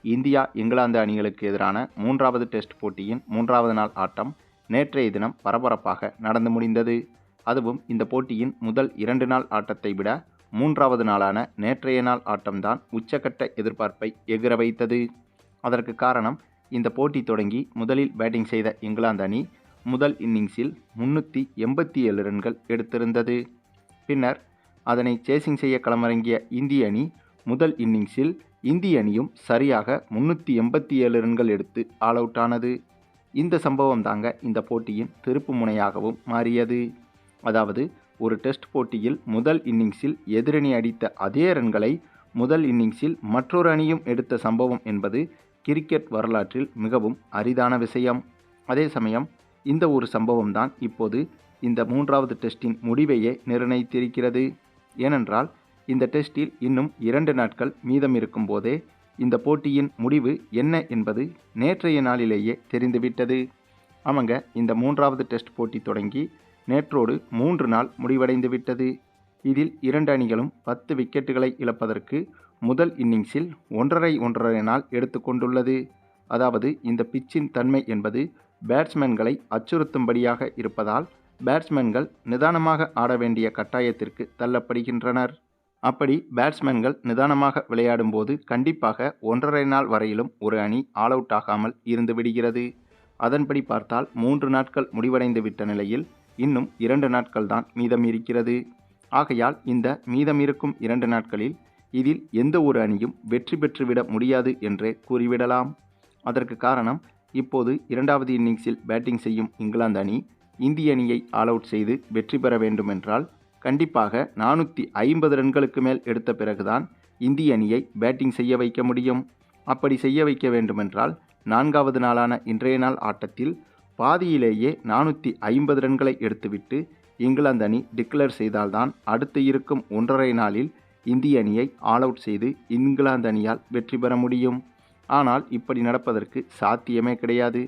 India England அணிகளுக்கு எதிரான 3வது டெஸ்ட் போட்டியின் 3வது நாள் ஆட்டம் நேற்றைய தினம் பரபரப்பாக நடந்து முடிந்தது. அதுவும் இந்த போட்டியின் முதல் 2 நாள் ஆட்டத்தை விட 3வது நாளான நேற்றைய நாள் ஆட்டம்தான் உச்சக்கட்ட எதிர்பார்ப்பை எகிற வைத்தது. அதற்கு காரணம், இந்த போட்டி தொடங்கி முதலில் பேட்டிங் செய்த இங்கிலாந்து அணி முதல் இன்னிங்ஸில் 387 ரன்கள் எடுத்திருந்தது. பின்னர் அதனை சேசிங் செய்ய களமிறங்கிய இந்திய அணி முதல் இன்னிங்ஸில் இந்திய அணியும் சரியாக 387 ரன்கள் எடுத்து ஆல் அவுட் ஆனது. இந்த சம்பவம் தாங்க இந்த போட்டியின் திருப்பு முனையாகவும் மாறியது. அதாவது, ஒரு டெஸ்ட் போட்டியில் முதல் இன்னிங்ஸில் எதிரணி அடித்த அதே ரன்களை முதல் இன்னிங்ஸில் மற்றொரு அணியும் எடுத்த சம்பவம் என்பது கிரிக்கெட் வரலாற்றில் மிகவும் அரிதான விஷயம். அதே சமயம் இந்த ஒரு சம்பவம் தான் இப்போது இந்த 3வது டெஸ்டின் முடிவையே நிர்ணயித்திருக்கிறது. ஏனென்றால், இந்த டெஸ்டில் இன்னும் 2 நாட்கள் மீதம் இருக்கும் போதே இந்த போட்டியின் முடிவு என்ன என்பது நேற்றைய நாளிலேயே தெரிந்துவிட்டது. ஆமாங்க, இந்த 3வது டெஸ்ட் போட்டி தொடங்கி நேற்றோடு 3 நாள் முடிவடைந்து விட்டது. இதில் 2 அணிகளும் 10 விக்கெட்டுகளை இழப்பதற்கு முதல் இன்னிங்ஸில் 1.5 நாள் எடுத்துக்கொண்டுள்ளது. அதாவது, இந்த பிச்சின் தன்மை என்பது பேட்ஸ்மேன்களை அச்சுறுத்தும்படியாக இருப்பதால் பேட்ஸ்மேன்கள் நிதானமாக ஆட வேண்டிய கட்டாயத்திற்கு தள்ளப்படுகின்றனர். அப்படி பேட்ஸ்மேன்கள் நிதானமாக விளையாடும் போது கண்டிப்பாக 1.5 நாள் வரையிலும் ஒரு அணி ஆல் அவுட் ஆகாமல் இருந்து விடுகிறது. அதன்படி பார்த்தால் 3 நாட்கள் முடிவடைந்து விட்ட நிலையில் இன்னும் 2 நாட்கள் தான் மீதம் இருக்கிறது. ஆகையால் இந்த மீதம் இருக்கும் 2 நாட்களில் இதில் எந்த ஒரு அணியும் வெற்றி பெற்றுவிட முடியாது என்றே கூறிவிடலாம். அதற்கு காரணம், இப்போது 2வது இன்னிங்ஸில் பேட்டிங் செய்யும் இங்கிலாந்து அணி இந்திய அணியை ஆல் அவுட் செய்து வெற்றி பெற வேண்டுமென்றால் கண்டிப்பாக 450 ரன்களுக்கு மேல் எடுத்த பிறகுதான் இந்திய அணியை பேட்டிங் செய்ய வைக்க முடியும். அப்படி செய்ய வைக்க வேண்டுமென்றால் 4வது நாளான இன்றைய நாள் ஆட்டத்தில் பாதியிலேயே 450 ரன்களை எடுத்துவிட்டு இங்கிலாந்து அணி டிக்ளேர் செய்தால்தான் அடுத்து இருக்கும் 1.5 நாளில் இந்திய அணியை ஆல் அவுட் செய்து இங்கிலாந்து அணியால் வெற்றி பெற முடியும். ஆனால் இப்படி நடப்பதற்கு சாத்தியமே கிடையாது.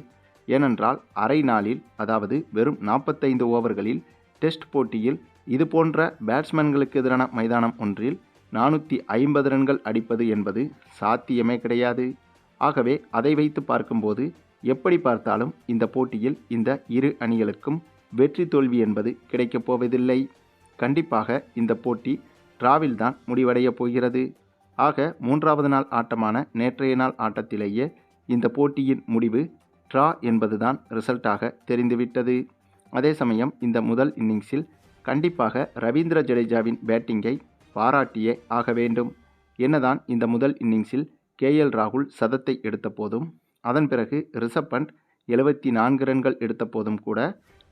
ஏனென்றால் அரை நாளில், அதாவது வெறும் 45 ஓவர்களில் டெஸ்ட் போட்டியில் இது போன்ற பேட்ஸ்மேன்களுக்கு எதிரான மைதானம் ஒன்றில் 450 ரன்கள் அடிப்பது என்பது சாத்தியமே கிடையாது. ஆகவே அதை வைத்து பார்க்கும்போது எப்படி பார்த்தாலும் இந்த போட்டியில் இந்த இரு அணிகளுக்கும் வெற்றி தோல்வி என்பது கிடைக்கப் போவதில்லை. கண்டிப்பாக இந்த போட்டி டிராவில் தான் முடிவடையப் போகிறது. ஆக 3வது நாள் ஆட்டமான நேற்றைய நாள் ஆட்டத்திலேயே இந்த போட்டியின் முடிவு டிரா என்பதுதான் ரிசல்ட்டாக தெரிந்துவிட்டது. அதே சமயம் இந்த முதல் இன்னிங்ஸில் கண்டிப்பாக ரவீந்திர ஜடேஜாவின் பேட்டிங்கை பாராட்டியே ஆக வேண்டும். என்னதான் இந்த முதல் இன்னிங்ஸில் KL ராகுல் சதத்தை எடுத்த போதும், அதன் பிறகு ரிஷப் பண்ட் 74 ரன்கள் எடுத்த போதும் கூட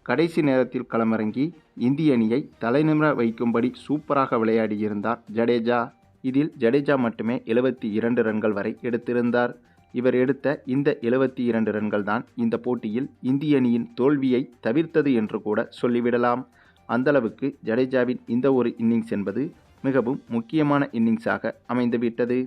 கடைசி நேரத்தில் களமிறங்கி இந்திய அணியை தலைநிமிர வைக்கும்படி சூப்பராக விளையாடியிருந்தார் ஜடேஜா. இதில் ஜடேஜா மட்டுமே 72 ரன்கள் வரை எடுத்திருந்தார். இவர் எடுத்த இந்த 72 ரன்கள் தான் இந்த போட்டியில் இந்திய அணியின் தோல்வியை தவிர்த்தது என்று கூட சொல்லிவிடலாம். அந்தளவுக்கு ஜடேஜாவின் இந்த ஒரு இன்னிங்ஸ் என்பது மிகவும் முக்கியமான இன்னிங்ஸாக அமைந்துவிட்டது.